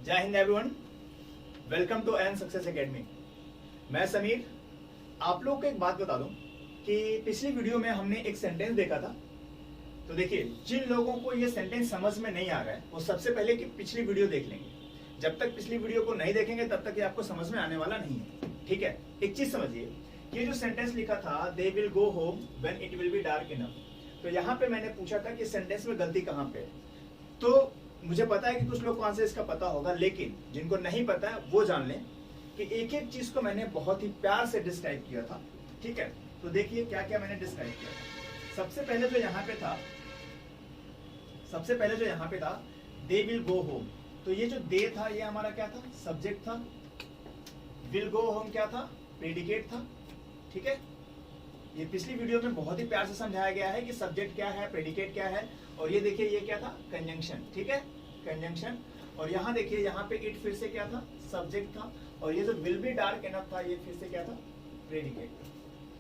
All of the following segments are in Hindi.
जय हिंद everyone, welcome to N success academy. मैं समीर। आप लोगों को एक बात बता दूं कि पिछली वीडियो में हमने एक सेंटेंस देखा था। तो देखिए, जिन लोगों को ये सेंटेंस समझ में नहीं आ रहा है वो सबसे पहले कि पिछली वीडियो देख लेंगे। जब तक पिछली वीडियो को नहीं देखेंगे तब तक ये आपको समझ में आने वाला नहीं है। ठीक है, एक चीज समझिए, ये जो सेंटेंस लिखा था they will go home when it will be dark enough, तो यहाँ पे मैंने पूछा था कि सेंटेंस में गलती कहाँ पे है। तो मुझे पता है कि कुछ लोग को आंसर इसका पता होगा, लेकिन जिनको नहीं पता है वो जान लें कि एक एक चीज को मैंने बहुत ही प्यार से डिस्क्राइब किया था। ठीक है, तो देखिए क्या क्या मैंने डिस्क्राइब किया था। सबसे पहले जो यहाँ पे था दे विल गो होम, तो ये जो दे था ये हमारा क्या था, सब्जेक्ट था। विल गो होम क्या था, प्रेडिकेट था। ठीक है, ये पिछली वीडियो में बहुत ही प्यार से समझाया गया है कि सब्जेक्ट क्या है, प्रेडिकेट क्या है। और ये देखिए ये क्या था, कंजंक्शन। ठीक है, कंजंक्शन। और यहाँ देखिए यहाँ पे इट फिर से क्या था, सब्जेक्ट था। और ये जो विल बी डार्क इनफ था ये फिर से क्या था, प्रेडिकेट।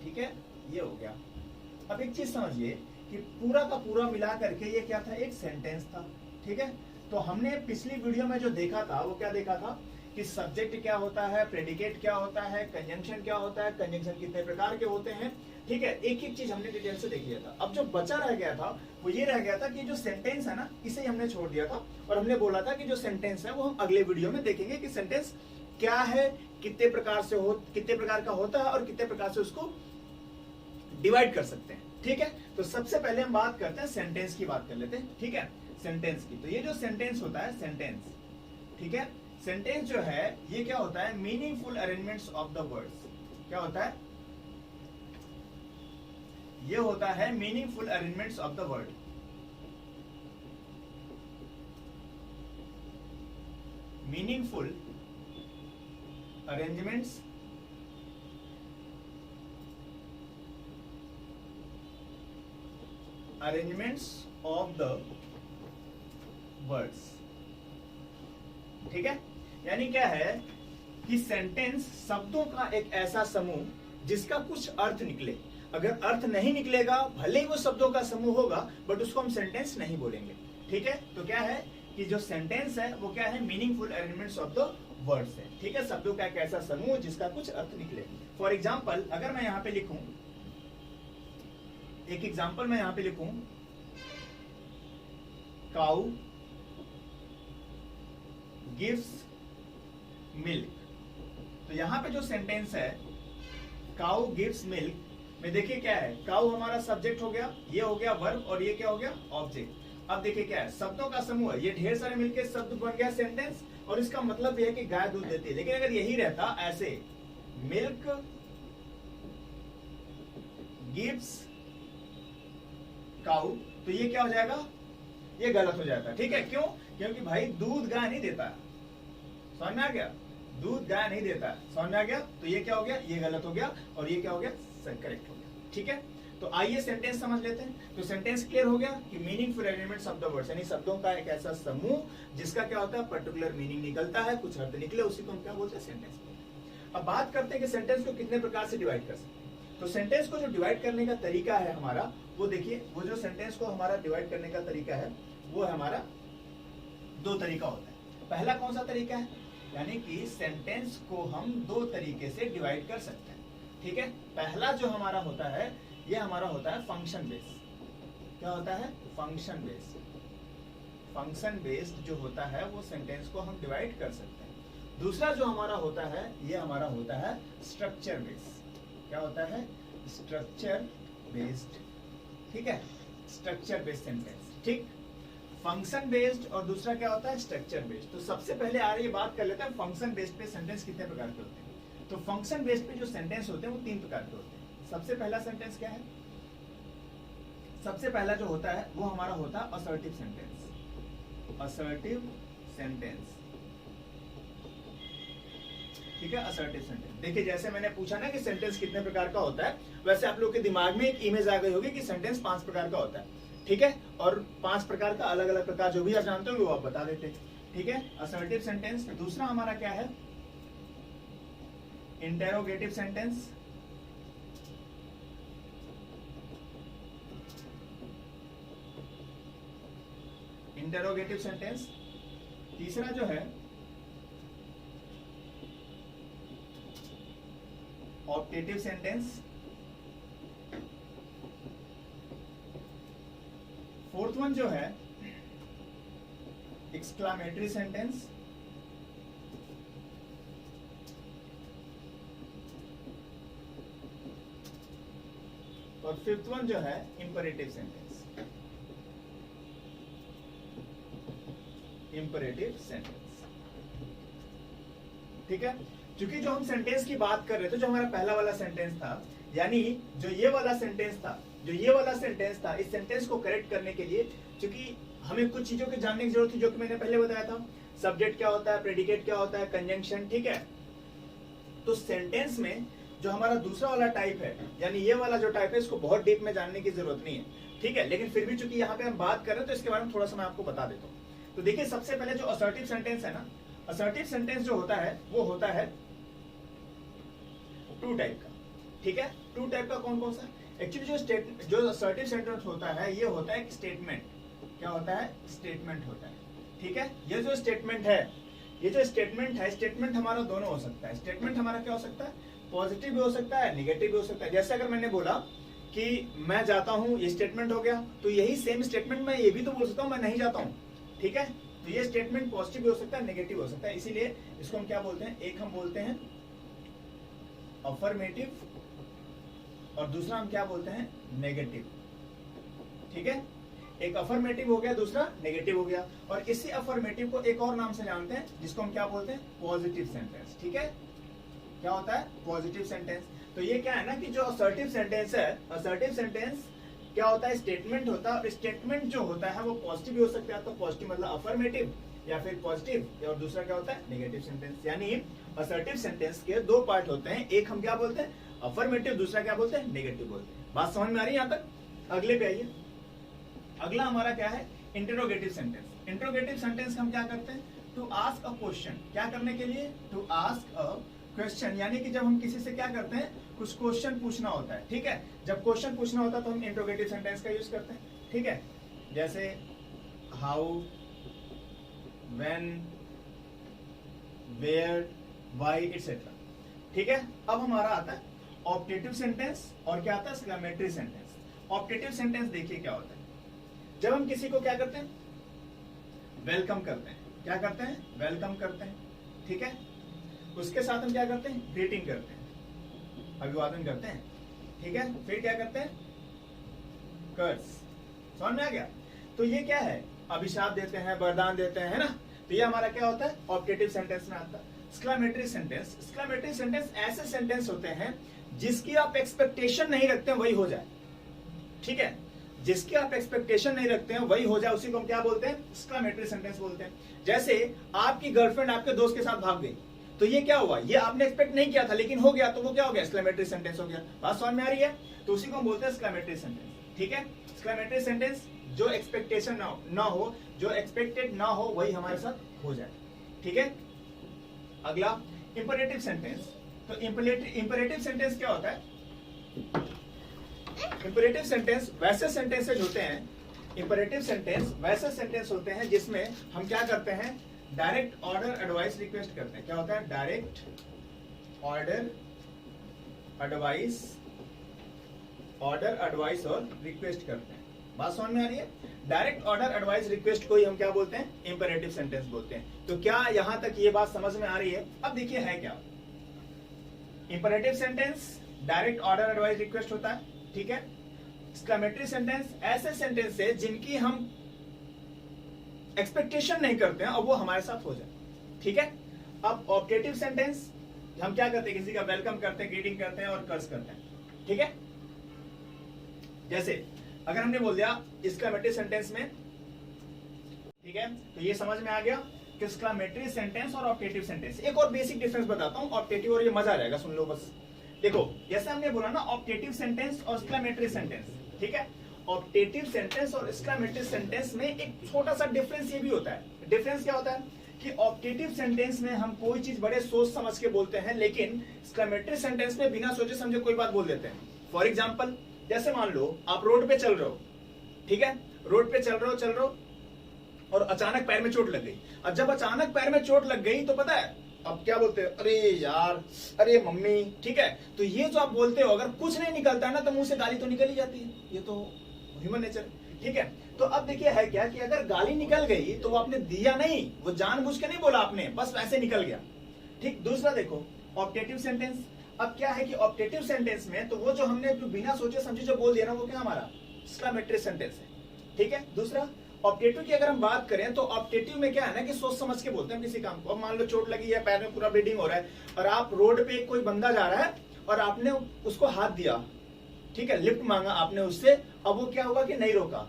ठीक है, ये हो गया। अब एक चीज समझिए कि पूरा का पूरा मिला करके ये क्या था, एक सेंटेंस था। ठीक है, तो हमने पिछली वीडियो में जो देखा था वो क्या देखा था कि सब्जेक्ट क्या होता है, प्रेडिकेट क्या होता है, कंजंक्शन क्या होता है, कंजंक्शन कितने प्रकार के होते हैं। ठीक है, एक एक चीज हमने डिटेल से देख लिया था। अब जो बचा रह गया था वो ये रह गया था कि जो सेंटेंस है ना, इसे हमने छोड़ दिया था और हमने बोला था कि जो सेंटेंस है वो हम अगले वीडियो में देखेंगे कि सेंटेंस क्या है, कितने प्रकार का होता है और कितने प्रकार से उसको डिवाइड कर सकते हैं। ठीक है, तो सबसे पहले हम बात करते हैं सेंटेंस की, बात कर लेते हैं। ठीक है, सेंटेंस की। तो ये जो सेंटेंस होता है, सेंटेंस, ठीक है, सेंटेंस जो है ये क्या होता है, meaningful arrangements of the words. क्या होता है, ये होता है meaningful arrangements of the word. Meaningful arrangements of the words. ठीक है, यानी क्या है कि सेंटेंस शब्दों का एक ऐसा समूह जिसका कुछ अर्थ निकले। अगर अर्थ नहीं निकलेगा, भले ही वो शब्दों का समूह होगा, बट उसको हम सेंटेंस नहीं बोलेंगे। ठीक है, तो क्या है कि जो सेंटेंस है वो क्या है, meaningful elements of the words है। ठीक है, शब्दों का एक ऐसा समूह जिसका कुछ अर्थ निकले। फॉर एग्जाम्पल, अगर मैं यहां पे लिखूं, एक एग्जाम्पल मैं यहां पे लिखूं, काऊ गिव्स मिल्क, तो यहां पे जो सेंटेंस है काऊ गिव्स मिल्क में देखिए क्या है, काऊ हमारा सब्जेक्ट हो गया, ये हो गया वर्ब और ये क्या हो गया, ऑब्जेक्ट। अब देखिए क्या है, शब्दों का समूह है, ये ढेर सारे मिलके शब्द बन गया सेंटेंस। और इसका मतलब यह है कि गाय दूध देती है। लेकिन अगर यही रहता ऐसे, मिल्क गिव्स काऊ, तो ये क्या हो जाएगा, ये गलत हो जाता है। ठीक है, क्यों, क्योंकि भाई दूध गाय नहीं देता है। समझ में आ गया, दूध गाय नहीं देता है। समझ में आ गया, तो ये क्या हो गया, ये गलत हो गया और ये क्या हो गया, करेक्ट हो गया। ठीक है, तो आइए सेंटेंस समझ लेते हैं। तो सेंटेंस क्लियर हो गया कि meaningful elements of the words, यानी शब्दों का एक ऐसा समूह जिसका क्या होता है, पर्टिकुलर मीनिंग निकलता है, कुछ अर्थ निकले, उसी को हम क्या बोलते हैं, सेंटेंस बोलते हैं। अब बात करते हैं कि सेंटेंस को कितने प्रकार से डिवाइड कर सकते हैं। तो सेंटेंस को जो डिवाइड करने का तरीका है हमारा, वो देखिए, वो जो सेंटेंस को हमारा डिवाइड करने का तरीका है वो है हमारा, दो तरीका होता है। पहला कौन सा तरीका है, यानी कि सेंटेंस को हम दो तरीके से डिवाइड कर सकते हैं। ठीक है, पहला जो हमारा होता है ये हमारा होता है फंक्शन बेस्ड। क्या होता है, फंक्शन बेस्ड। फंक्शन बेस्ड जो होता है वो सेंटेंस को हम डिवाइड कर सकते हैं। दूसरा जो हमारा होता है ये हमारा होता है स्ट्रक्चर बेस्ड। क्या होता है, स्ट्रक्चर बेस्ड। ठीक है, स्ट्रक्चर बेस्ड सेंटेंस। ठीक, फंक्शन बेस्ड और दूसरा क्या होता है, स्ट्रक्चर बेस्ड। तो सबसे पहले आ रही बात कर लेते हैं फंक्शन बेस्ड पे सेंटेंस कितने प्रकार के होते हैं। तो फंक्शन बेस्ड पे जो सेंटेंस होते हैं वो तीन प्रकार के होते हैं। सबसे पहला सेंटेंस क्या है, सबसे पहला जो होता है वो हमारा होता है असर्टिव सेंटेंस। असर्टिव सेंटेंस, ठीक है, असर्टिव सेंटेंस। देखिए जैसे मैंने पूछा ना कि सेंटेंस कितने प्रकार का होता है, वैसे आप लोग के दिमाग में एक इमेज आ गई होगी कि सेंटेंस 5 प्रकार का होता है। ठीक है, और 5 प्रकार का अलग अलग प्रकार जो भी आप जानते हो वो आप बता देते। ठीक है, असर्टिव सेंटेंस। दूसरा हमारा क्या है, इंटेरोगेटिव सेंटेंस। Interrogative sentence. तीसरा जो है ऑप्टेटिव सेंटेंस। फोर्थ वन जो है एक्सक्लामेटरी सेंटेंस। और फिफ्थ वन जो है इंपरेटिव सेंटेंस। इंपरेटिव सेंटेंस, ठीक है। क्योंकि जो हम सेंटेंस की बात कर रहे थे, जो हमारा पहला वाला सेंटेंस था, यानी जो ये वाला सेंटेंस था, इस सेंटेंस को करेक्ट करने के लिए क्योंकि हमें कुछ चीजों की जानने की जरूरत थी, जो कि मैंने पहले बताया था। सब्जेक्ट क्या होता है, प्रेडिकेट क्या होता है, कंजंक्शन, ठीक है। तो सेंटेंस में जो हमारा दूसरा वाला टाइप है, यानी ये वाला जो टाइप है, इसको बहुत डीप में जानने की जरूरत नहीं है, ठीक है। लेकिन फिर भी चूंकि यहाँ पे हम बात कर रहे हैं, तो इसके बारे में थोड़ा सा मैं आपको बता देता हूँ। तो देखिए, सबसे पहले जो असर्टिव सेंटेंस है ना, असर्टिव सेंटेंस जो होता है वो होता है टू टाइप का, ठीक है। टू टाइप का कौन कौन सा? एक्चुअली जो असर्टिव सेंटेंस होता है, ये होता है एक स्टेटमेंट। क्या होता है? स्टेटमेंट होता है, ठीक है। ये जो स्टेटमेंट है, स्टेटमेंट हमारा दोनों हो सकता है। स्टेटमेंट हमारा क्या हो सकता है? पॉजिटिव भी हो सकता है, निगेटिव भी हो सकता है। जैसे अगर मैंने बोला कि मैं जाता हूं, ये स्टेटमेंट हो गया, तो यही सेम स्टेटमेंट मैं ये भी तो बोल सकता हूं, मैं नहीं जाता हूं, ठीक है। तो ये स्टेटमेंट पॉजिटिव भी हो सकता है, नेगेटिव हो सकता है। इसीलिए इसको हम क्या बोलते हैं? एक हम बोलते हैं अफर्मेटिव और दूसरा हम क्या बोलते हैं? नेगेटिव, ठीक है। एक अफर्मेटिव हो गया, दूसरा नेगेटिव हो गया। और इसी अफर्मेटिव को एक और नाम से जानते हैं, जिसको हम क्या बोलते हैं? पॉजिटिव सेंटेंस, ठीक है। क्या होता है? Positive sentence. तो ये क्या है ना कि जो असर्टिव सेंटेंस है, असर्टिव सेंटेंस क्या होता है? स्टेटमेंट होता है। और स्टेटमेंट जो होता है वो पॉजिटिव भी हो सकता है, तो पॉजिटिव मतलब अफर्मेटिव या फिर पॉजिटिव, और दूसरा क्या होता है? Negative sentence. यानी असर्टिव सेंटेंस के दो पार्ट होते हैं, एक हम क्या बोलते हैं? अफर्मेटिव, दूसरा क्या बोलते हैं? नेगेटिव बोलते हैं। बात समझ में आ रही है यहाँ तक? अगले पे आइए। अगला हमारा क्या है? Interrogative sentence. इंटरोगेटिव सेंटेंस हम क्या करते हैं? To ask a question. क्या करने के लिए? टू आस्क अ क्वेश्चन, यानी कि जब हम किसी से क्या करते हैं? कुछ क्वेश्चन पूछना होता है, ठीक है। जब क्वेश्चन पूछना होता है तो हम इंटरोगेटिव सेंटेंस का यूज करते हैं, ठीक है। जैसे how, when, where, why, etcetera, ठीक है। अब हमारा आता है ऑप्टेटिव सेंटेंस और क्या आता है? Exclamatory sentence. ऑप्टेटिव सेंटेंस देखिए क्या होता है। जब हम किसी को क्या करते हैं? वेलकम करते हैं। क्या करते हैं? वेलकम करते हैं, ठीक है। उसके साथ हम क्या करते हैं? ग्रीटिंग करते हैं, अभिवादन करते हैं, ठीक है। फिर क्या करते हैं? कर्स। समझ में आ गया? तो ये क्या है? अभिशाप देते हैं, वरदान देते हैं, है ना। तो ये हमारा क्या होता है? ऑप्टेटिव सेंटेंस में आता है। Exclamatory sentence. एक्सक्लेमेटरी सेंटेंस ऐसे सेंटेंस होते हैं जिसकी आप एक्सपेक्टेशन नहीं रखते हैं वही हो जाए, ठीक है। जिसकी आप एक्सपेक्टेशन नहीं रखते हैं वही हो जाए, उसी को हम क्या बोलते हैं? एक्सक्लेमेटरी सेंटेंस बोलते हैं। जैसे आपकी गर्लफ्रेंड आपके दोस्त के साथ भाग गई, तो ये क्या हुआ? ये आपने एक्सपेक्ट नहीं किया था लेकिन हो गया, तो वो क्या हो गया? एक्सक्लेमेटरी सेंटेंस हो गया। बात समझ में आ रही है? तो उसी को हम बोलते हैं एक्सक्लेमेटरी सेंटेंस, ठीक है। एक्सक्लेमेटरी सेंटेंस जो एक्सपेक्टेशन ना हो, जो एक्सपेक्टेड ना हो, वही हमारे साथ हो जाए, ठीक है। अगला इंपरेटिव सेंटेंस। तो इंपरेटिव सेंटेंस क्या होता है? इंपरेटिव सेंटेंस वैसे सेंटेंसेज होते हैं, इंपरेटिव सेंटेंस वैसे सेंटेंस होते हैं जिसमें हम क्या करते हैं? डायरेक्ट ऑर्डर एडवाइस रिक्वेस्ट करते हैं। क्या होता है? डायरेक्ट ऑर्डर एडवाइस और रिक्वेस्ट करते हैं। बात समझ में आ रही है? डायरेक्ट ऑर्डर एडवाइस रिक्वेस्ट को ही हम क्या बोलते हैं? इंपरेटिव सेंटेंस बोलते हैं। तो क्या यहां तक ये बात समझ में आ रही है? अब देखिए है क्या। Imperative sentence direct order advice request होता है, ठीक है। एक्सक्लेमेटरी सेंटेंस ऐसे सेंटेंस है जिनकी हम एक्सपेक्टेशन नहीं करते हैं और वो हमारे साथ हो जाए, ठीक है। अब ऑप्टेटिव सेंटेंस हम क्या करते हैं? किसी का वेलकम करते हैं, ग्रीटिंग करते हैं और कर्स करते हैं, ठीक है। जैसे अगर हमने बोल दिया एक्सक्लेमेटरी सेंटेंस में, ठीक है, तो ये समझ में आ गया कि एक्सक्लेमेटरी सेंटेंस और ऑप्टेटिव सेंटेंस। एक और बेसिक डिफरेंस बताता हूं ऑप्टेटिव, और ये मजा आ जाएगा, सुन लो बस। देखो जैसे हमने बोला ना ऑप्टेटिव सेंटेंस और एक्सक्लेमेटरी सेंटेंस, ठीक है। ऑप्टेटिव सेंटेंस और एक्सक्लेमेटरी सेंटेंस में एक छोटा सा डिफरेंस ये भी होता है। डिफरेंस क्या होता है कि ऑप्टेटिव सेंटेंस में हम कोई चीज बड़े सोच समझ के बोलते हैं, लेकिन एक्सक्लेमेटरी सेंटेंस में बिना सोचे समझे कोई बात बोल देते हैं। फॉर एग्जाम्पल, जैसे मान लो आप रोड पे चल रहे हो, ठीक है, रोड पे चल रहे हो और अचानक पैर में चोट लग गई। अब जब अचानक पैर में चोट लग गई तो पता है अब क्या बोलते हैं, अरे यार, अरे मम्मी, ठीक है। तो ये जो आप बोलते हो, अगर कुछ नहीं निकलता है ना तो मुंह से गाली तो निकल ही जाती है, ये तो ह्यूमन नेचर, ठीक है। तो अब देखिए है क्या कि अगर गाली निकल गई तो वो आपने दिया नहीं, वो जानबूझ के नहीं बोला आपने, बस वैसे निकल गया, ठीक। दूसरा देखो ऑप्टेटिव सेंटेंस। अब क्या है कि ऑप्टेटिव सेंटेंस में तो वो जो हमने जो बिना सोचे समझे जो बोल दिया ना, वो क्या हमारा एक्सक्लेमेटरी सेंटेंस है, ठीक है। दूसरा ऑप्टेटिव की अगर हम बात करें तो ऑप्टेटिव में क्या है ना कि सोच समझ के बोलते हैं किसी काम को। अब मान लो चोट लगी है, पैर में पूरा ब्लीडिंग हो रहा है, और आप रोड पे कोई बंदा जा रहा है और आपने उसको हाथ दिया, ठीक है, लिफ्ट मांगा आपने उससे। अब वो क्या होगा कि नहीं रोका,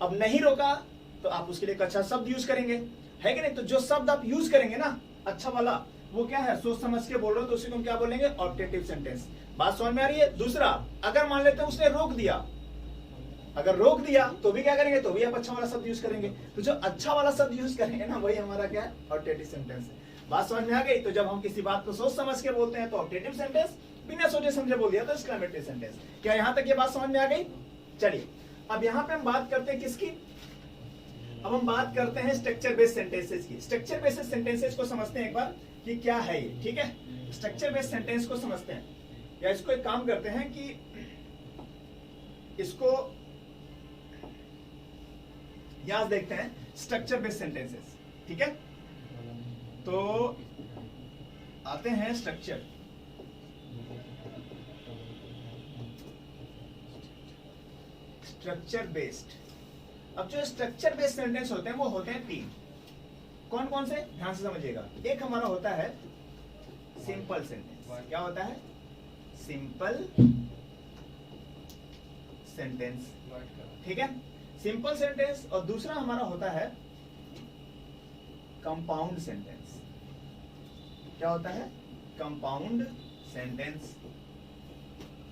अब नहीं रोका तो आप उसके लिए एक अच्छा शब्द यूज करेंगे, है कि नहीं। तो जो शब्द आप यूज करेंगे ना अच्छा वाला, वो क्या है, सोच समझ के बोल रहे हो तो उसी को हम क्या बोलेंगे, ऑप्टेटिव सेंटेंस। बात समझ में आ रही है। दूसरा, अगर मान लेते हैं उसने रोक दिया, अगर रोक दिया तो भी क्या करेंगे, तो भी आप अच्छा वाला शब्द यूज करेंगे। तो जो अच्छा वाला शब्द यूज करेंगे ना, वही हमारा क्या है, ऑप्टेटिव सेंटेंस है। बात समझ में आ गई। तो जब हम किसी बात को सोच समझ के बोलते हैं तो ऑप्टेटिव सेंटेंस, बिना सोचे समझे बोल दिया तो एक्सक्लेमेटरी सेंटेंस। क्या यहां तक ये बात समझ में आ गई? चलिए अब यहां पे हम बात करते हैं किसकी, अब हम बात करते हैं स्ट्रक्चर बेस्ड सेंटेंसेस की। स्ट्रक्चर बेस्ड सेंटेंसेस को समझते हैं एक बार कि क्या है ये, ठीक है। स्ट्रक्चर बेस्ड सेंटेंस को समझते हैं, या इसको एक काम करते हैं कि इसको यहां देखते हैं, स्ट्रक्चर बेस्ड सेंटेंसेस, ठीक है। तो आते हैं स्ट्रक्चर, स्ट्रक्चर बेस्ड। अब जो स्ट्रक्चर बेस्ड सेंटेंस होते हैं वो होते हैं तीन। कौन कौन से, ध्यान से समझिएगा। एक हमारा होता है सिंपल सेंटेंस। क्या होता है, सिंपल सेंटेंस, ठीक है, सिंपल सेंटेंस। और दूसरा हमारा होता है कंपाउंड सेंटेंस। क्या होता है, कंपाउंड सेंटेंस।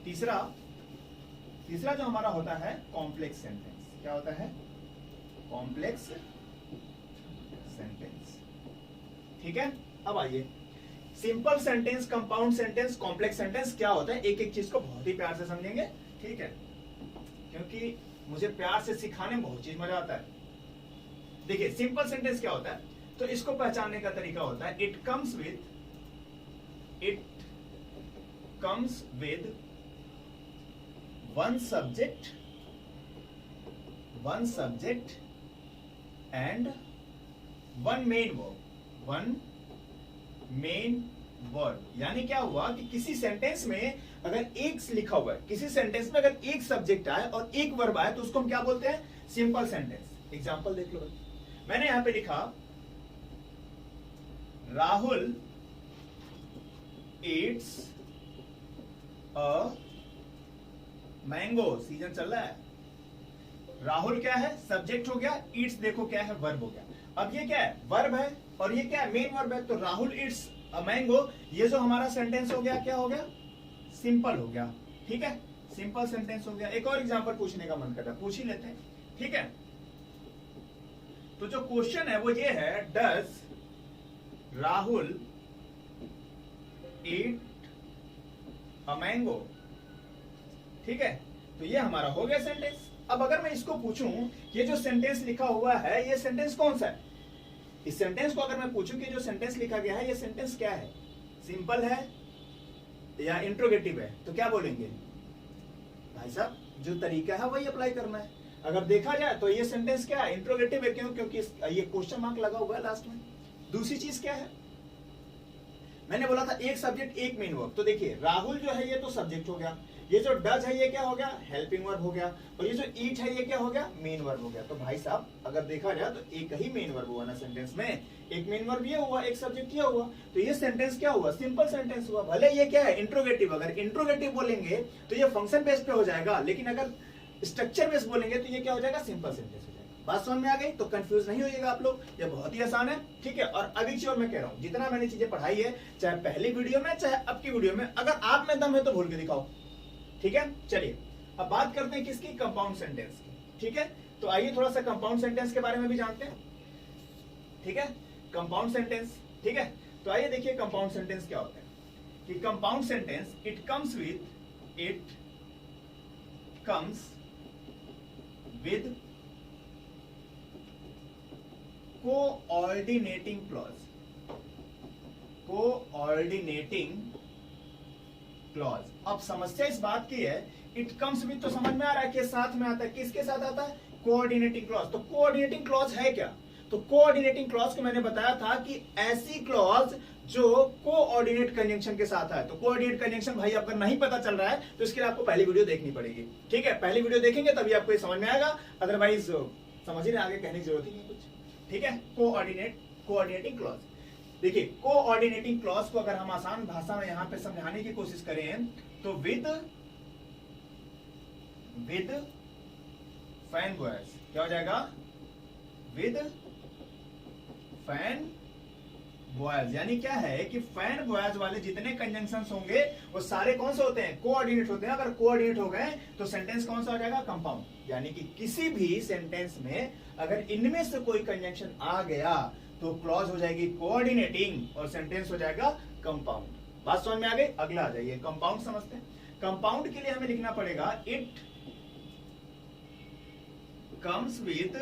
तीसरा जो हमारा होता है कॉम्प्लेक्स सेंटेंस। क्या होता है, कॉम्प्लेक्स सेंटेंस, ठीक है। अब आइए, simple sentence, compound sentence, complex sentence क्या होता है, एक एक चीज को बहुत ही प्यार से समझेंगे, ठीक है, क्योंकि मुझे प्यार से सिखाने में बहुत चीज मजा आता है। देखिए सिंपल सेंटेंस क्या होता है, तो इसको पहचानने का तरीका होता है, it comes with one subject and one main verb. यानी क्या हुआ कि किसी सेंटेंस में अगर एक लिखा हुआ है, किसी सेंटेंस में अगर एक सब्जेक्ट आए और एक वर्ब आए तो उसको हम क्या बोलते हैं, सिंपल सेंटेंस। एग्जांपल देख लो, मैंने यहां पे लिखा Rahul Yeats a mango. Season चल रहा है, राहुल क्या है, सब्जेक्ट हो गया, ईट्स देखो क्या है, वर्ब हो गया। अब ये क्या है, वर्ब है, और ये क्या है, मेन वर्ब है। तो राहुल ईट्स अ मैंगो, ये जो हमारा सेंटेंस हो गया, क्या हो गया, सिंपल हो गया, ठीक है, सिंपल सेंटेंस हो गया। एक और एग्जांपल पूछने का मन कर रहा है, पूछ ही लेते हैं, ठीक है। तो जो क्वेश्चन है वो ये है, does Rahul eat a mango, ठीक है। तो ये हमारा हो गया सेंटेंस। अब अगर मैं इसको पूछूं, ये जो सेंटेंस लिखा हुआ है ये सेंटेंस कौन सा है, इस सेंटेंस को अगर मैं पूछूं कि जो सेंटेंस लिखा गया है ये सेंटेंस क्या है, सिंपल है या इंट्रोगेटिव है, तो क्या बोलेंगे, भाई साहब जो तरीका है वही अप्लाई करना है। अगर देखा जाए तो ये सेंटेंस क्या है, इंट्रोगेटिव है। क्यों, क्योंकि ये क्वेश्चन मार्क लगा हुआ है लास्ट में। दूसरी चीज क्या है, मैंने बोला था एक सब्जेक्ट एक मेन वर्ब। तो देखिए राहुल जो है ये तो सब्जेक्ट हो गया, ये जो डज है ये क्या हो गया, हेल्पिंग वर्ब हो गया, और ये जो ईट है ये क्या हो गया, मेन वर्ब हो गया। तो भाई साहब अगर देखा जाए तो एक ही मेन वर्ब हुआ ना सेंटेंस में, एक मेन वर्ब ये हुआ, एक सब्जेक्ट ये हुआ, तो ये सेंटेंस क्या हुआ, सिंपल सेंटेंस हुआ। भले ये क्या है, इंट्रोगेटिव। अगर इंट्रोगेटिव बोलेंगे तो ये फंक्शन बेस्ड पे हो जाएगा, लेकिन अगर स्ट्रक्चर बेस्ड बोलेंगे तो ये क्या हो जाएगा, सिंपल सेंटेंस हो जाएगा। बात समझ में आ गई? तो कंफ्यूज नहीं होइएगा आप लोग, ये बहुत ही आसान है, ठीक है। और अभी चीज और मैं कह रहा हूं, जितना मैंने चीजें पढ़ाई है, चाहे पहली वीडियो में चाहे अब की वीडियो में, अगर आप में दम है तो भूल के दिखाओ, ठीक है। चलिए अब बात करते हैं किसकी, कंपाउंड सेंटेंस की, ठीक है। तो आइए थोड़ा सा कंपाउंड सेंटेंस के बारे में भी जानते हैं, ठीक है। कंपाउंड सेंटेंस, ठीक है। तो आइए देखिए कंपाउंड सेंटेंस क्या होता है, कि compound sentence it comes with coordinating clause. Coordinating clause. अब समस्या इस बात की है, इट कम्स विद तो समझ में आ रहा है कि साथ में आता है, किसके साथ आता है, कोऑर्डिनेटिंग क्लॉज। तो कोऑर्डिनेटिंग क्लॉज है क्या, तो कोऑर्डिनेटिंग क्लॉज को मैंने बताया था कि ऐसी क्लॉज जो कोऑर्डिनेट कंजंक्शन के साथ है। तो कोऑर्डिनेट कंजंक्शन भाई अगर नहीं पता चल रहा है तो इसके लिए आपको पहली वीडियो देखनी पड़ेगी, ठीक है, पहली वीडियो देखेंगे तभी आपको ये समझ में आएगा, अदरवाइज समझ ही नहीं, आगे कहने की जरूरत ही नहीं कुछ, ठीक है। कोऑर्डिनेटिंग क्लॉज, देखिए कोऑर्डिनेटिंग क्लॉज को अगर हम आसान भाषा में यहां पे समझाने की कोशिश करें तो विद फैन बॉयज क्या हो जाएगा, विद फैन बॉयज, यानी क्या है कि फैन बॉयज वाले जितने कंजंक्शंस होंगे वो सारे कौन से होते हैं, कोऑर्डिनेट होते हैं। अगर कोऑर्डिनेट हो गए तो सेंटेंस कौन सा हो जाएगा, कंपाउंड। यानी कि किसी भी सेंटेंस में अगर इनमें से कोई कंजंक्शन आ गया तो क्लॉज हो जाएगी कोऑर्डिनेटिंग और सेंटेंस हो जाएगा कंपाउंड। बात समझ में आ गई, अगला आ जाइए कंपाउंड समझते हैं। कंपाउंड के लिए हमें लिखना पड़ेगा it comes with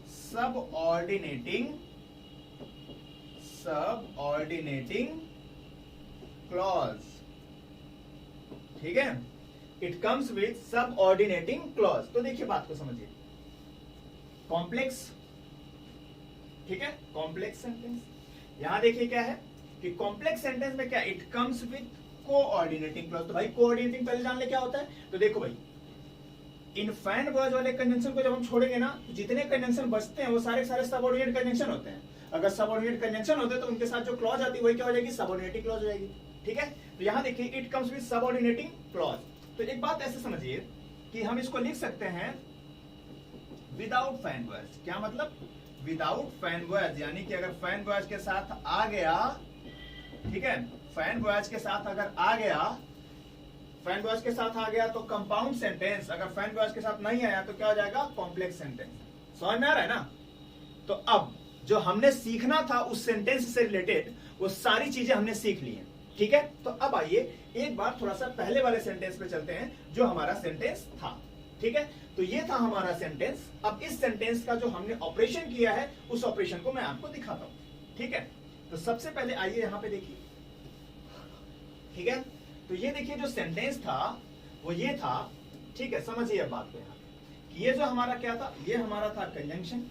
subordinating clause, ठीक है, it comes with subordinating clause. तो देखिए बात को समझिए, कॉम्प्लेक्स, ठीक है, कॉम्प्लेक्स सेंटेंस, यहां देखिए क्या है कि कॉम्प्लेक्स सेंटेंस में क्या, it comes with coordinating clause. तो भाई कोऑर्डिनेटिंग पहले जान ले क्या होता है, तो देखो भाई इन फैन बॉयज वाले कंजंक्शन को जब हम छोड़ेंगे ना तो जितने कंजंक्शन बचते हैं वो सारे सबऑर्डिनेट कंजंक्शन होते हैं। अगर सबऑर्डिनेट कंजंक्शन होते हैं तो उनके साथ जो क्लॉज आती है वही क्या हो जाएगी, सबऑर्डिनेटिंग क्लॉज हो जाएगी, ठीक है। तो यहां देखिए it comes with subordinating clause. तो एक बात ऐसे समझिए कि हम इसको लिख सकते हैं विदाउट फैन बॉयज। क्या मतलब, विदाउट फैन बॉयज, यानी कि अगर फैन बॉयज के साथ आ गया, ठीक है, फैन बॉयज के साथ अगर आ गया, फैन बॉयज के साथ आ गया तो कंपाउंड सेंटेंस, अगर फैन बॉयज के साथ नहीं आया तो क्या हो जाएगा, कॉम्प्लेक्स सेंटेंस। समझ में आ रहा है ना। तो अब जो हमने सीखना था उस सेंटेंस से रिलेटेड वो सारी चीजें हमने सीख ली हैं, ठीक है। तो अब आइए एक बार थोड़ा सा पहले वाले सेंटेंस पे चलते हैं जो हमारा सेंटेंस था, ठीक है। तो ये था हमारा सेंटेंस। अब इस सेंटेंस का जो हमने ऑपरेशन किया है उस ऑपरेशन को मैं आपको दिखाता हूं, ठीक है। तो सबसे पहले आइए यहां पे देखिए, ठीक है। तो ये देखिए जो सेंटेंस था वो ये था, ठीक है, समझिए अब बात को यहाँ कि ये जो हमारा क्या था, ये हमारा था कंजंक्शन,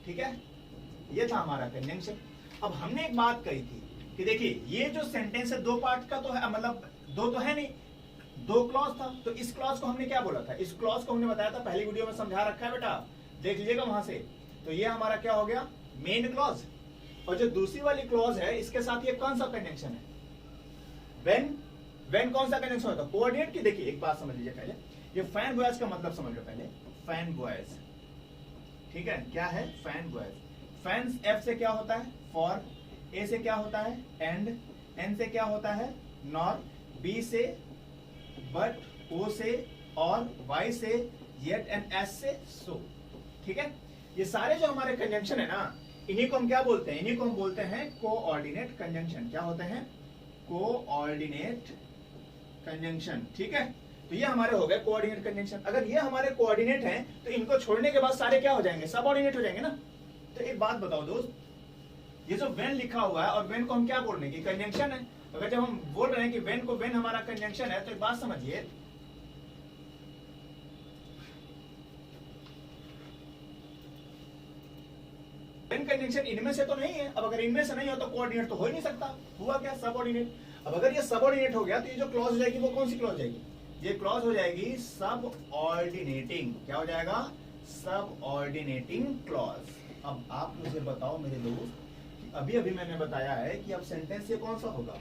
ठीक है, ये था हमारा कंजंक्शन। अब हमने एक बात कही थी कि देखिए ये जो सेंटेंस है दो पार्ट का तो है, मतलब दो तो है नहीं, दो क्लॉज था। तो इस क्लॉज को हमने क्या बोला था, इस क्लॉज को हमने बताया था पहली वीडियो में, समझा रखा है बेटा, देख लीजिएगा वहां से। तो ये हमारा क्या हो गया, मेन क्लॉज। और जो दूसरी वाली क्लॉज है इसके साथ ये कौन सा कंजंक्शन है, व्हेन कौन सा कंजंक्शन होता है, कोऑर्डिनेट की। देखिए एक बात समझ लीजिए पहले, ये फैन बॉयज का मतलब समझ लो पहले, फैन बॉयज, ठीक है, क्या है, फैन बॉयज। फैन एफ से क्या होता है, फॉर, ए से क्या होता है, एंड, एन से क्या होता है, नॉर, बी से बट, ओ से और, वाई से येट एंड एस से सो, ठीक है। ये सारे जो हमारे कंजंक्शन है ना इन्हीं को हम क्या बोलते हैं, इन्हीं को हम बोलते हैं कोऑर्डिनेट कंजंक्शन। क्या होते हैं, कोऑर्डिनेट कंजंक्शन, ठीक है। तो ये हमारे हो गए कोऑर्डिनेट कंजंक्शन। अगर ये हमारे कोऑर्डिनेट हैं तो इनको छोड़ने के बाद सारे क्या हो जाएंगे, सबऑर्डिनेट हो जाएंगे ना। तो एक बात बताओ दोस्त, ये जो वेन लिखा हुआ है और वेन को हम क्या बोल रहे हैं कि कंजंक्शन है। अगर जब हम बोल रहे हैं कि वेन को, वेन हमारा कंजंक्शन है, तो एक बात समझिए, वेन कंजंक्शन इनमें से तो नहीं है। अब अगर इनमें से नहीं हो तो कोऑर्डिनेट तो हो ही नहीं सकता, हुआ क्या, सबऑर्डिनेट। अब अगर ये सबऑर्डिनेट हो गया तो ये जो क्लॉज हो जाएगी वो कौन सी क्लॉज जाएगी, ये क्लॉज हो जाएगी सबऑर्डिनेटिंग। क्या हो जाएगा, सबऑर्डिनेटिंग क्लॉज। अब आप मुझे बताओ मेरे दोस्त, अभी अभी मैंने बताया है कि अब सेंटेंस ये कौन सा होगा,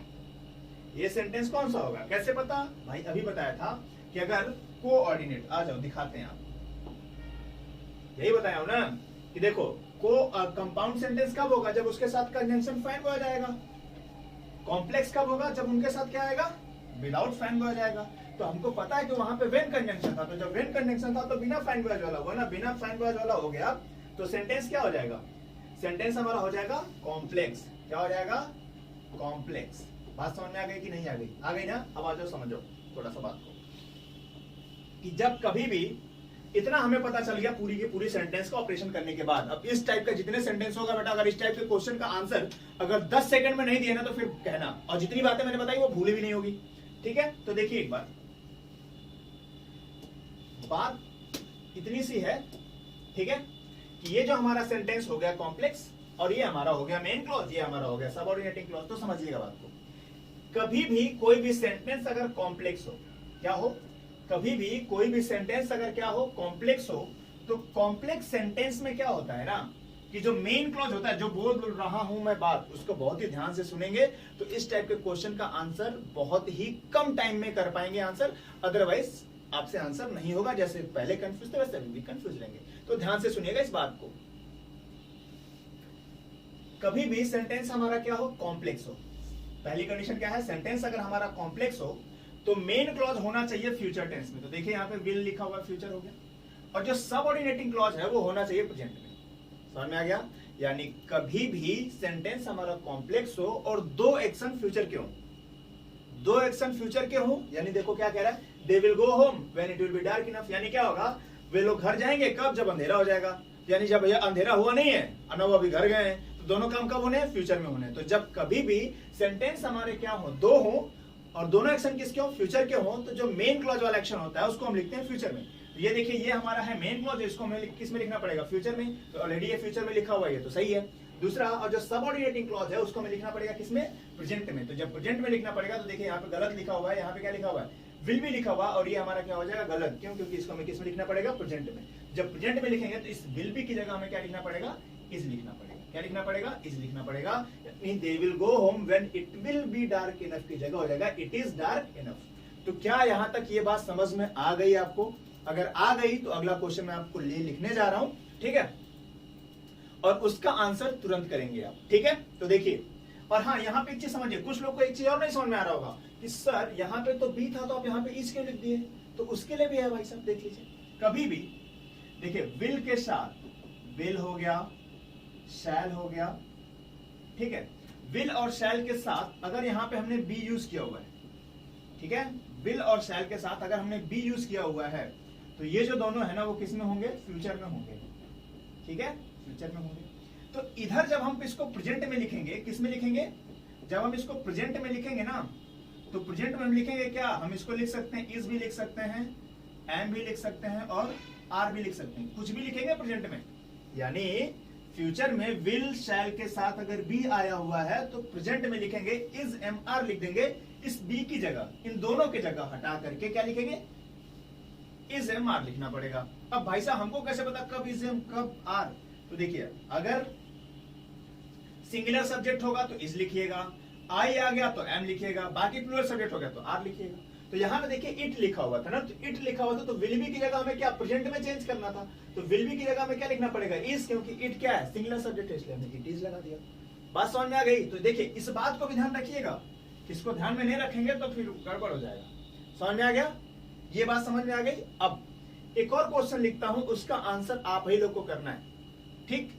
ये सेंटेंस कौन सा होगा, कैसे पता भाई, अभी बताया था कि अगर कोऑर्डिनेट, आ जाओ दिखाते हैं, आप यही बताया हूं ना कि देखो कंपाउंड सेंटेंस कब होगा, जब उसके साथ कंजंक्शन फैन बॉयज आएगा। कॉम्प्लेक्स कब होगा, जब उनके साथ क्या आएगा, विदाउट फैन बॉयज आएगा। तो हमको पता है कि वहां पे वेन कंजंक्शन था, तो जब वेन कंजंक्शन था तो बिना फैन बॉयज वाला हुआ ना, बिना फैन बॉयज वाला हो गया तो सेंटेंस क्या हो जाएगा, सेंटेंस हमारा हो जाएगा कॉम्प्लेक्स। क्या हो जाएगा, कॉम्प्लेक्स। बात समझ में आ गई कि नहीं आ गई, आ गई ना। अब आ जाओ समझो थोड़ा सा बात को, कि जब कभी भी इतना हमें पता चल गया पूरी की पूरी सेंटेंस का ऑपरेशन करने के बाद। अब इस टाइप का जितने सेंटेंस होगा बेटा, अगर इस टाइप के क्वेश्चन का आंसर अगर 10 सेकंड में नहीं दिया ना तो फिर कहना, और जितनी बातें मैंने बताई वो भूली भी नहीं होगी। ठीक है, तो देखिए एक बात इतनी सी है, ठीक है, कि ये जो हमारा सेंटेंस हो गया कॉम्प्लेक्स और ये हमारा हो गया मेन क्लॉज, ये हमारा हो गया सबऑर्डिनेटिंग क्लॉज। तो समझिएगा बात को, कभी भी कोई भी सेंटेंस अगर कॉम्प्लेक्स हो, क्या हो, कभी भी कोई भी सेंटेंस अगर क्या हो, कॉम्प्लेक्स हो, तो कॉम्प्लेक्स सेंटेंस में क्या होता है ना कि जो मेन क्लॉज होता है, जो बोल रहा हूं मैं बात, उसको बहुत ही ध्यान से सुनेंगे तो इस टाइप के क्वेश्चन का आंसर बहुत ही कम टाइम में कर पाएंगे आंसर, अदरवाइज आपसे आंसर नहीं होगा। जैसे पहले कंफ्यूज थे वैसे अभी भी कंफ्यूज रहेंगे। तो ध्यान से सुनिएगा इस बात को, कभी भी सेंटेंस हमारा क्या हो, कॉम्प्लेक्स हो। पहली कंडीशन क्या है, सेंटेंस अगर हमारा कॉम्प्लेक्स हो तो मेन क्लॉज होना चाहिए फ्यूचर टेंस में। तो देखिए यहाँ पे विल लिखा हुआ फ्यूचर हो गया, और जो सबऑर्डिनेटिंग क्लॉज है वो होना चाहिए प्रेजेंट में। समझ में आ गया? यानी कभी भी सेंटेंस हमारा कॉम्प्लेक्स हो और दो एक्शन फ्यूचर के हो, दो एक्शन फ्यूचर के हो, यानी देखो क्या कह रहा है, they will go home when it will be dark enough. यानी क्या होगा, वे लोग घर जाएंगे कब, जब अंधेरा हो जाएगा। यानी जब भैया अंधेरा हुआ नहीं है और वो अभी घर गए हैं, तो दोनों काम कब होने हैं, फ्यूचर में होने हैं। तो जब कभी भी सेंटेंस हमारे क्या हो, दो हो और दोनों एक्शन किसके हो, फ्यूचर के हो, तो जो मेन क्लॉज वाला एक्शन होता है उसको हम लिखते हैं फ्यूचर में। तो ये देखिए ये हमारा है मेन क्लॉज, इसको हमें किस में लिखना पड़ेगा, फ्यूचर में। तो ऑलरेडी ये फ्यूचर में लिखा हुआ है, तो सही है। दूसरा, और जो सबऑर्डिनेटिंग क्लॉज है उसको हमें लिखना पड़ेगा किसमें, प्रेजेंट में। तो जब प्रेजेंट में लिखना पड़ेगा तो देखिए यहाँ पे गलत लिखा हुआ है, यहाँ पे क्या लिखा हुआ है, विल भी लिखा हुआ, और ये हमारा क्या हो जाएगा, गलत। क्यों? क्योंकि इसको हमें किसमें लिखना पड़ेगा, प्रेजेंट में। जब प्रेजेंट में लिखेंगे तो इस विल बी की जगह हमें क्या लिखना पड़ेगा, इज लिखना पड़ेगा। क्या लिखना पड़ेगा, इज लिखना पड़ेगा। They will go home when it will be dark enough की जगह हो जाएगा इट इज डार्क इनफ। तो क्या यहां तक ये बात समझ में आ गई आपको? अगर आ गई तो अगला क्वेश्चन मैं आपको लिखने जा रहा हूं, ठीक है, और उसका आंसर तुरंत करेंगे आप, ठीक है। तो देखिए, और हाँ यहाँ पे एक चीज समझिए, कुछ लोग को एक चीज और नहीं समझ में आ रहा होगा कि सर यहाँ पे तो बी था तो आप यहाँ पे इज क्यों लिख दिए, तो उसके लिए भी है भाई साहब, देख लीजिए। कभी भी देखिए विल के साथ विल हो गया, शैल हो गया, ठीक है, विल और शैल के साथ अगर यहाँ पे हमने बी यूज किया हुआ है, ठीक है, विल और शैल के साथ अगर हमने बी यूज किया हुआ है तो ये जो दोनों है ना वो किस में होंगे, फ्यूचर में होंगे, ठीक है, फ्यूचर में होंगे। तो इधर जब हम इसको प्रेजेंट में लिखेंगे, किस में लिखेंगे, जब हम इसको प्रेजेंट में लिखेंगे ना, तो प्रेजेंट में हम लिखेंगे क्या, हम इसको लिख सकते हैं, इज भी लिख सकते हैं, एम भी लिख सकते हैं और आर भी लिख सकते हैं, कुछ भी लिखेंगे प्रेजेंट में। यानी फ्यूचर में विल शैल के साथ अगर बी आया हुआ है तो प्रेजेंट में लिखेंगे इज एम आर लिख देंगे, इस बी की जगह, इन दोनों की जगह हटा करके क्या लिखेंगे, इज एम आर लिखना पड़ेगा। अब भाई साहब हमको कैसे पता कब इज एम कब आर, तो देखिए अगर सिंगुलर सब्जेक्ट होगा तो इज लिखिएगा, आई आ गया तो एम लिखिएगा, बाकी प्लूरल सब्जेक्ट हो गया तो आर लिखिएगा। तो यहाँ पे देखिए इट लिखा हुआ था ना, तो इट लिखा हुआ था तो विल बी की जगह हमें क्या प्रेजेंट में चेंज करना था, तो विल बी की जगह हमें क्या लिखना पड़ेगा, इज, क्योंकि इट क्या है, सिंगुलर सब्जेक्ट है, इसलिए हमने इट इज लगा दिया। बात समझ में आ गई? तो देखिए इस बात को भी ध्यान रखिएगा, इसको ध्यान में नहीं रखेंगे तो फिर गड़बड़ हो जाएगा। समझ में आ गया? ये बात समझ में आ गई। अब एक और क्वेश्चन लिखता हूं, उसका आंसर आप ही लोग को करना है, ठीक।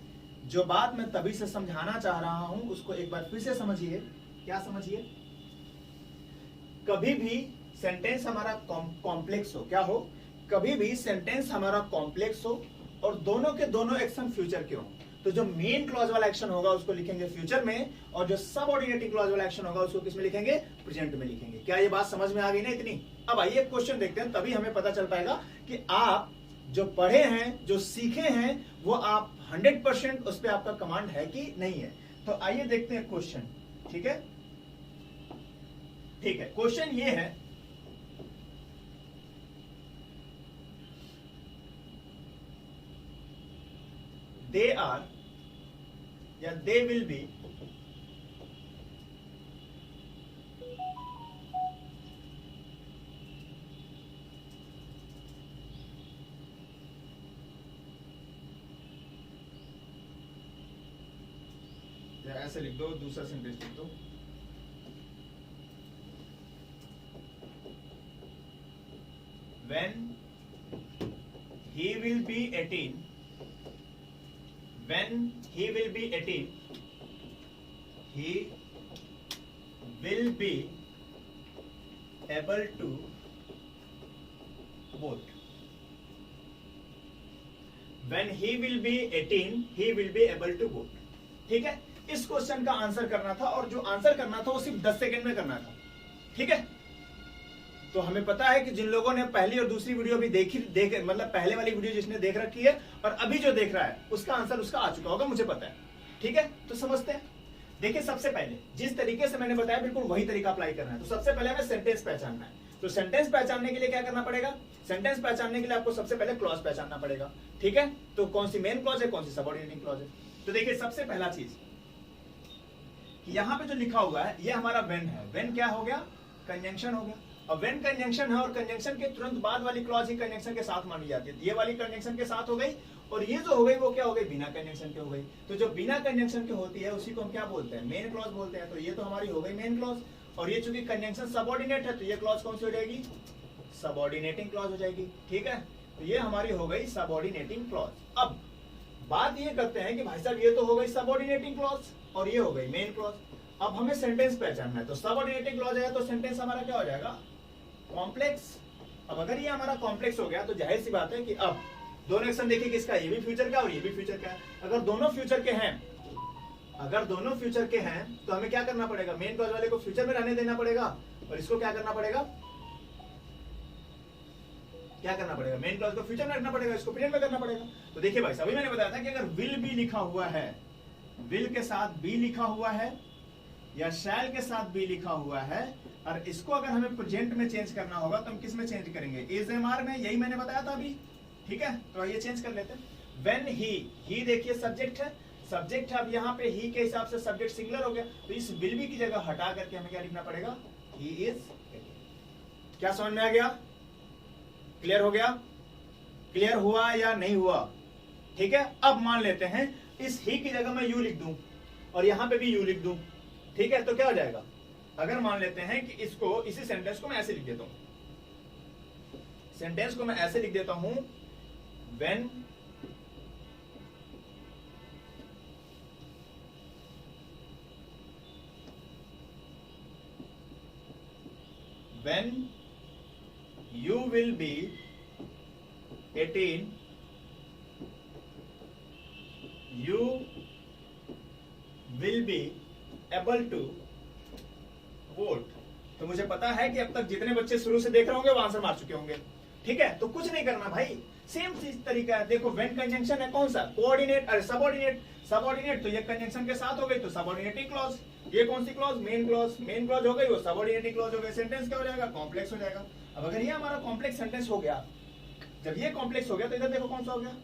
जो बात मैं तभी से समझाना चाह रहा हूं उसको एक बार फिर से समझिए। क्या समझिए? कभी भी सेंटेंस हमारा कॉम्प्लेक्स हो, क्या हो, कभी भी सेंटेंस हमारा कॉम्प्लेक्स हो और दोनों के दोनों एक्शन फ्यूचर के हो, तो जो मेन क्लॉज वाला एक्शन होगा उसको लिखेंगे फ्यूचर में, और जो सबऑर्डिनेटिंग क्लॉज वाला एक्शन होगा उसको किस में लिखेंगे, प्रेजेंट में लिखेंगे। क्या ये बात समझ में आ गई ना इतनी? अब आइए क्वेश्चन देखते हैं, तभी हमें पता चल पाएगा कि आप जो पढ़े हैं, जो सीखे हैं, वो आप 100% उस पर आपका कमांड है कि नहीं है। तो आइए देखते हैं क्वेश्चन, ठीक है, ठीक है। क्वेश्चन ये है, दे आर या दे विल बी या ऐसे लिख दो, दूसरा सेंटेंस लिख दो, when he will be 18, when he will be 18, he will be able to vote, when he will be 18 he will be able to vote. ठीक है, इस क्वेश्चन का आंसर करना था, और जो आंसर करना था वो सिर्फ 10 सेकंड में करना था। ठीक है, तो हमें पता है कि जिन लोगों ने पहली और दूसरी वीडियो भी मतलब पहले वाली वीडियो जिसने देख रखी है और अभी जो देख रहा है उसका आंसर उसका आ चुका होगा, मुझे पता है। ठीक है, तो समझते हैं। देखिए, सबसे पहले जिस तरीके से मैंने बताया बिल्कुल वही तरीका अप्लाई करना है। तो सबसे पहले हमें सेंटेंस पहचानना है। तो सेंटेंस पहचानने के लिए क्या करना पड़ेगा? सेंटेंस पहचानने के लिए आपको सबसे पहले क्लॉज पहचानना पड़ेगा। ठीक है, तो कौन सी मेन क्लॉज है, कौन सी सबऑर्डिनेटिंग क्लॉज है। तो देखिए, सबसे पहला चीज कि यहां पे जो लिखा हुआ है ये हमारा व्हेन है। व्हेन क्या हो गया? कंजंक्शन हो गया। अब व्हेन कंजंक्शन है और कंजंक्शन के तुरंत बाद वाली क्लॉज ही कंजंक्शन के साथ मानी जाती है। ये वाली कंजंक्शन के साथ हो गई, और ये जो हो गई वो क्या हो गई? बिना कंजंक्शन के हो गई। तो जो बिना कंजंक्शन के होती है उसी को हम क्या बोलते हैं? मेन क्लॉज बोलते हैं। तो ये तो हमारी हो गई मेन क्लॉज, और ये चूंकि कंजंक्शन सबऑर्डिनेट है तो ये क्लॉज कौन सी हो जाएगी? सबऑर्डिनेटिंग क्लॉज हो जाएगी। ठीक है, तो ये हमारी हो गई सबऑर्डिनेटिंग क्लॉज। अब बात ये करते हैं कि भाई साहब ये तो हो गई सबऑर्डिनेटिंग क्लॉज और ये हो गई मेन क्लॉज। अब हमें सेंटेंस पहचानना है। तो सबऑर्डिनेटिंग क्लॉज है तो सेंटेंस हमारा क्या हो जाएगा? कॉम्प्लेक्स। अब अगर ये हमारा कॉम्प्लेक्स हो गया तो जाहिर सी बात है कि अब दोनों एक्शन देखिए किसका? ये भी फ्यूचर का और ये भी फ्यूचर का है। अगर दोनों फ्यूचर के हैं तो हमें क्या करना पड़ेगा? मेन क्लॉज वाले को फ्यूचर में रहने देना पड़ेगा, और इसको क्या करना पड़ेगा? मेन क्लॉज को फ्यूचर में रखना पड़ेगा, इसको प्रेजेंट में करना पड़ेगा। तो देखिए भाई, अभी मैंने बताया था कि अगर विल बी लिखा हुआ है, विल के साथ बी लिखा हुआ है, या शैल के साथ बी लिखा हुआ है, और इसको अगर हमें प्रेजेंट में चेंज करना होगा तो हम किस में चेंज करेंगे? इज एम आर में। यही मैंने बताया था अभी। ठीक है, तो ये चेंज कर लेते हैं। व्हेन ही देखिए सब्जेक्ट है, अब यहाँ पे ही के हिसाब से सब्जेक्ट सिंगुलर हो गया, तो इस विल बी की जगह हटा करके हमें क्या लिखना पड़ेगा? He is. क्या समझ में आ गया? क्लियर हो गया? क्लियर हुआ या नहीं हुआ? ठीक है, अब मान लेते हैं इस ही की जगह मैं यू लिख दूं और यहां पे भी यू लिख दूं। ठीक है, तो क्या हो जाएगा? अगर मान लेते हैं कि इसको, इसी सेंटेंस को मैं ऐसे लिख देता हूं, when you will be 18 you will be able to vote। तो मुझे पता है कि अब तक जितने बच्चे शुरू से देख रहे होंगे वो आंसर मार चुके होंगे। ठीक है, तो कुछ नहीं करना भाई, सेम चीज तरीका है। देखो, व्हेन कंजंक्शन है कौन सा? कोऑर्डिनेट, अरे सबऑर्डिनेट, तो ये कंजंक्शन के साथ हो गई तो सबऑर्डिनेटिंग क्लॉज। ये कौन सी क्लॉज? मेन क्लॉज हो गई, वो सबऑर्डिनेटिंग क्लॉज हो गई। सेंटेंस क्या हो जाएगा? कॉम्प्लेक्स हो जाएगा। अब अगर ये हमारा कॉम्प्लेक्स सेंटेंस हो गया, जब ये कॉम्प्लेक्स हो गया तो इधर देखो कौन सा हो गया?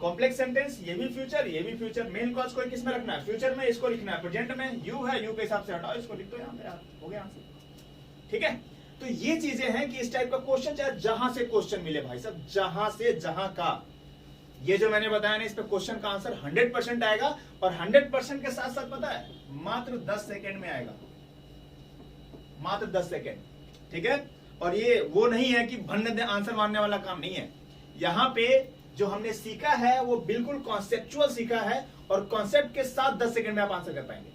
Complex sentence. ये भी फ्यूचर, मेन क्लॉज को किस में रखना है? फ्यूचर में। इसको लिखना है प्रेजेंट में। यू है, यू के हिसाब से हटाओ, इसको लिख दो यहाँ पे, हो गया आंसर। ठीक है, तो ये चीजें हैं कि इस टाइप का क्वेश्चन चाहे जहां से क्वेश्चन मिले भाई साहब, जहां से जहां का, ये जो मैंने बताया ना, इस पे क्वेश्चन का आंसर 100% आएगा, और 100% के साथ साथ पता है मात्र 10 सेकंड में आएगा, मात्र 10 सेकंड। ठीक है, और ये वो नहीं है कि भन्ने आंसर मारने वाला काम नहीं है। यहां पे जो हमने सीखा है वो बिल्कुल कॉन्सेप्चुअल सीखा है, और कॉन्सेप्ट के साथ 10 सेकंड में आप आंसर कर पाएंगे।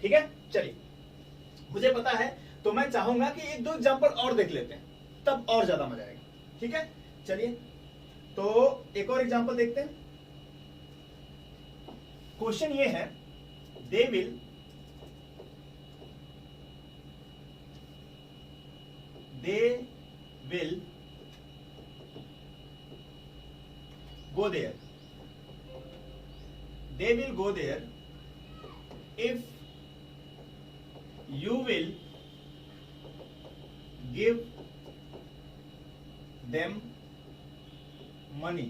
ठीक है, चलिए, मुझे पता है, तो मैं चाहूंगा कि एक दो एग्जांपल और देख लेते हैं, तब और ज्यादा मजा आएगा। ठीक है, चलिए, तो एक और एग्जांपल देखते हैं। क्वेश्चन ये है, they will go there, they will go there if you will give them money।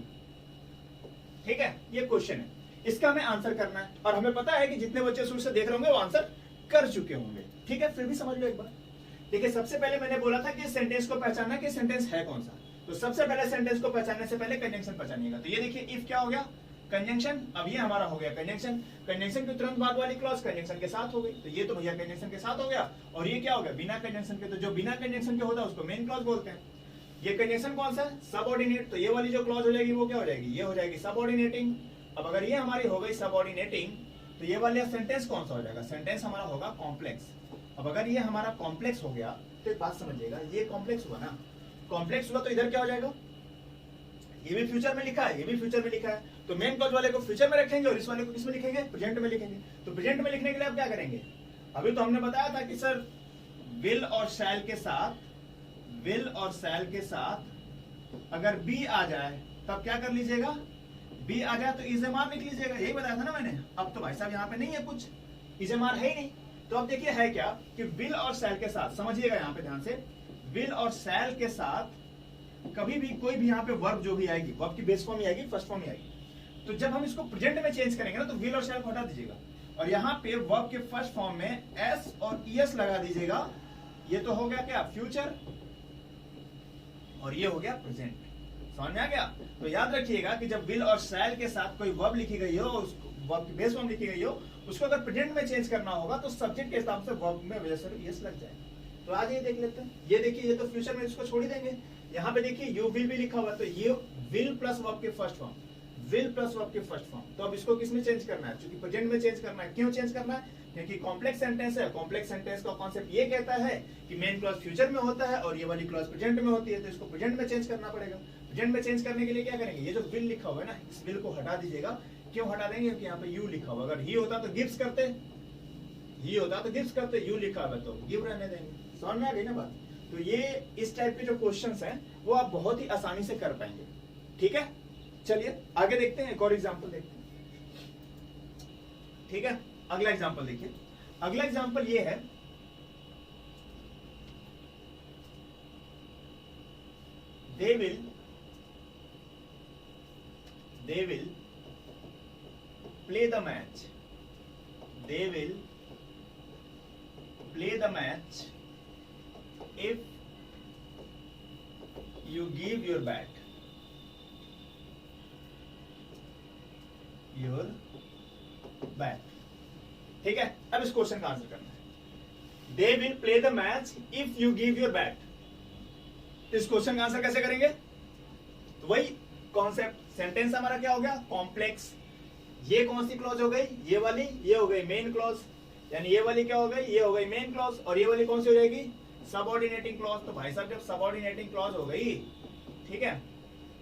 ठीक है, ये क्वेश्चन है, इसका हमें आंसर करना है, और हमें पता है कि जितने बच्चे शुरू से देख रहे होंगे वो आंसर कर चुके होंगे। ठीक है, फिर भी समझ लो एक बार। देखिए, सबसे पहले मैंने बोला था कि सेंटेंस को पहचानना कि सेंटेंस है कौन सा। तो सबसे पहले सेंटेंस को पहचानने से पहले कंजंक्शन पहचानिएगा। तो ये देखिए, इफ क्या हो गया? कंजंक्शन। अब ये हमारा हो गया कंजंक्शन, कंजंक्शन के तुरंत बाद वाली क्लॉज कंजंक्शन के साथ हो गई, तो ये तो भैया कंजंक्शन के साथ हो गया। और ये क्या हो गया? बिना कंजंक्शन के। तो जो बिना कंजंक्शन के होता है उसको मेन क्लॉज बोलते हैं। ये कंजंक्शन कौन सा है? सबऑर्डिनेट। तो ये वाली जो क्लॉज हो जाएगी वो क्या हो जाएगी? ये हो जाएगी सबऑर्डिनेटिंग। अब अगर ये हमारी हो गई सबऑर्डिनेटिंग, तो ये वाला सेंटेंस कौन सा हो जाएगा? सेंटेंस हमारा होगा कॉम्प्लेक्स। अब अगर ये हमारा कॉम्प्लेक्स हो गया तो एक बात समझिएगा, ये कॉम्प्लेक्स हुआ ना, कॉम्प्लेक्स हुआ तो इधर क्या हो जाएगा? ये भी फ्यूचर में लिखा है, ये भी फ्यूचर में लिखा है, तो मेन क्लॉज वाले को फ्यूचर में रखेंगे और इस वाले को किस में लिखेंगे, प्रेजेंट में लिखेंगे। तो प्रेजेंट में लिखने के लिए आप क्या करेंगे, अभी तो हमने बताया था कि सर विल और शैल के साथ, विल और शैल के साथ अगर बी आ जाए तब क्या कर लीजिएगा, बी आ जाए तो इज एम आर लिख लीजिएगा, यही बताया था ना मैंने। अब तो भाई साहब यहाँ पे नहीं है कुछ, इज एम आर है ही नहीं, तो अब देखिए है क्या कि विल और शैल के साथ, समझिएगा यहाँ पे ध्यान से, विल और शैल के साथ कभी भी कोई भी यहाँ पे वर्ब जो भी आएगी, वर्ब की बेस फॉर्म ही आएगी, फर्स्ट फॉर्म ही आएगी। तो जब हम इसको प्रेजेंट में चेंज करेंगे ना तो विल और शैल को हटा दीजिएगा और यहाँ पे वर्ब के फर्स्ट फॉर्म में एस और ईएस लगा दीजिएगा। ये तो हो गया क्या, फ्यूचर, और ये हो गया प्रेजेंट। समझ में आ गया। तो याद रखिएगा कि जब विल और शैल के साथ कोई वर्ब लिखी गई हो, वर्ब की बेस फॉर्म लिखी गई हो, उसको अगर प्रेजेंट में चेंज करना होगा तो सब्जेक्ट के हिसाब से वर्ब में वजह से यस लग जाए। तो आज ये देख लेते हैं, ये देखिए, ये तो फ्यूचर में, इसको छोड़ ही देंगे। यहाँ पे देखिए यू विल भी लिखा हुआ, तो ये विल प्लस वर्ब के first form, will plus verb के फर्स्ट फॉर्म। तो अब इसको किस में चेंज करना है, क्योंकि प्रेजेंट में चेंज करना है। क्यों चेंज करना है, क्योंकि कॉम्प्लेक्स सेंटेंस है। कॉम्प्लेक्स सेंटेंस का कॉन्सेप्ट ये कहता है कि मेन क्लॉज फ्यूचर में होता है और ये वाली क्लॉज प्रेजेंट में होती है, तो इसको प्रेजेंट में चेंज करना पड़ेगा। प्रेजेंट में चेंज करने के लिए क्या करेंगे, ये जो विल लिखा हुआ है ना, इस विल को हटा दीजिएगा। क्यों हटा देंगे, क्योंकि यहाँ पे यू लिखा हुआ, अगर ही होता तो गिव्स करते, ही होता तो गिव्स करते, यू लिखा हुआ तो गिव रहने देंगे। समझ में आ गई ना बात। तो ये इस टाइप के जो क्वेश्चंस हैं वो आप बहुत ही आसानी से कर पाएंगे। ठीक है, चलिए आगे देखते हैं, एक और एग्जांपल देखते हैं। ठीक है, अगला एग्जांपल देखिए। अगला एग्जांपल ये है, they will play the match, they will play the match if you give your bat, your bat। ठीक है, अब इस क्वेश्चन का आंसर करना है। They will play the match if you give your bat. इस क्वेश्चन का आंसर कैसे करेंगे, तो वही कॉन्सेप्ट, सेंटेंस हमारा क्या हो गया, कॉम्प्लेक्स। ये कौन सी क्लॉज हो गई, ये वाली, ये हो गई मेन क्लॉज, यानी ये वाली क्या हो गई, ये हो गई मेन क्लॉज, और ये वाली कौन सी हो जाएगी, सबऑर्डिनेटिंग क्लॉज। तो भाई साहब जब सबऑर्डिनेटिंग क्लॉज हो गई, ठीक है,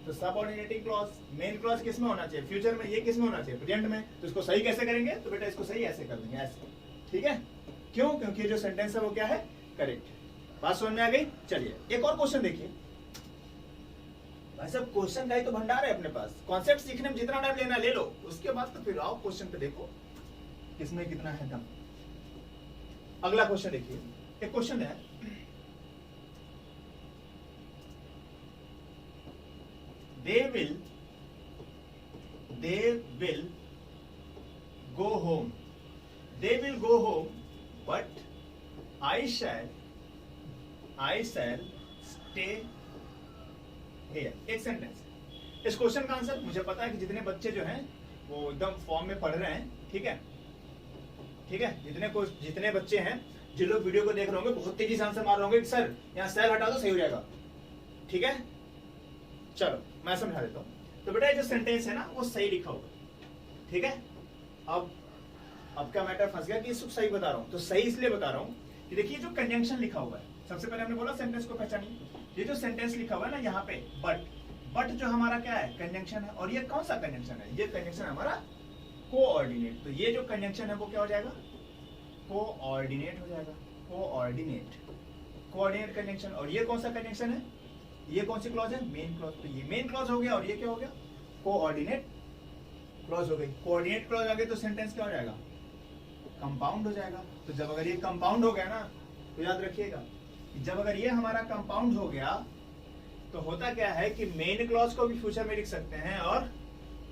तो सबऑर्डिनेटिंग क्लॉज, मेन क्लॉज किस में होना चाहिए, फ्यूचर में, ये किस में होना चाहिए, प्रेजेंट में। तो इसको सही कैसे करेंगे, तो बेटा इसको सही ऐसे कर देंगे, ऐसे। ठीक है, क्यों, क्योंकि जो सेंटेंस है वो क्या है, करेक्ट। बात समझ में आ गई। चलिए एक और क्वेश्चन देखिए। भाई साहब क्वेश्चन का ही तो भंडार है अपने पास, कॉन्सेप्ट सीखने में जितना टाइम लेना ले लो, उसके बाद तो फिर आओ क्वेश्चन पे देखो किसमें कितना है दम। अगला क्वेश्चन देखिए, एक क्वेश्चन है, they will go home, they will go home but I shall stay here। एक सेंटेंस। इस क्वेश्चन का आंसर मुझे पता है कि जितने बच्चे जो हैं वो एकदम फॉर्म में पढ़ रहे हैं। ठीक है, ठीक है, जितने बच्चे हैं, जिन लोग वीडियो को देख रहे होंगे बहुत तेजी से आंसर मार रहे होंगे कि सर यहाँ सेल हटा दो सही हो जाएगा। ठीक है, चलो मैं समझा देता हूं। तो बेटा ये जो सेंटेंस है ना वो सही लिखा होगा। ठीक है, अब क्या मैटर फंस गया कि इसको सही बता रहा हूं, तो सही इसलिए बता रहा हूं कि देखिए जो कंजंक्शन लिखा हुआ है, सबसे पहले हमने बोला सेंटेंस को पहचानिए। ये जो सेंटेंस लिखा हुआ है ना यहाँ पे, बट जो हमारा क्या है, कंजंक्शन है। और ये कौन सा कंजंक्शन है, ये कंजंक्शन हमारा कोऑर्डिनेट। तो ये जो कंजंक्शन है वो क्या हो जाएगा, कोऑर्डिनेट हो जाएगा, कोऑर्डिनेट कंजंक्शन। और ये कौन सा कंजंक्शन है, ये कौन सी क्लॉज है, मेन क्लॉज। तो ये मेन क्लॉज हो गया और ये क्या हो गया, कोऑर्डिनेट क्लॉज हो गई। कोऑर्डिनेट क्लॉज आ गई तो सेंटेंस क्या हो जाएगा, कंपाउंड हो जाएगा। तो जब अगर ये कंपाउंड हो गया ना, तो याद रखिएगा जब अगर ये हमारा कंपाउंड हो गया तो होता क्या है कि मेन क्लॉज को भी फ्यूचर में लिख सकते हैं और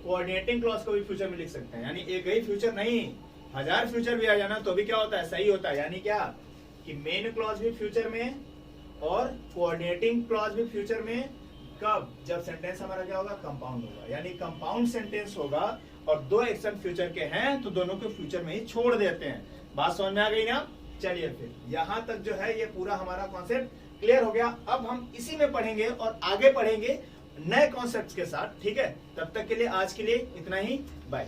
कोऑर्डिनेटिंग क्लॉज को भी फ्यूचर में लिख सकते हैं। यानी एक ही फ्यूचर नहीं, 1000 फ्यूचर भी आ जाना तो भी क्या होता है, सही होता है। यानी क्या कि मेन क्लॉज भी फ्यूचर में और कोऑर्डिनेटिंग क्लॉज भी फ्यूचर में। कब, जब सेंटेंस हमारा क्या होगा, कंपाउंड होगा। यानी कंपाउंड सेंटेंस होगा और दो एक्शन फ्यूचर के हैं तो दोनों को फ्यूचर में ही छोड़ देते हैं। बात समझ में आ गई ना। चलिए फिर यहां तक जो है ये पूरा हमारा कॉन्सेप्ट क्लियर हो गया। अब हम इसी में पढ़ेंगे और आगे पढ़ेंगे नए कॉन्सेप्ट्स के साथ। ठीक है, तब तक के लिए आज के लिए इतना ही, बाय।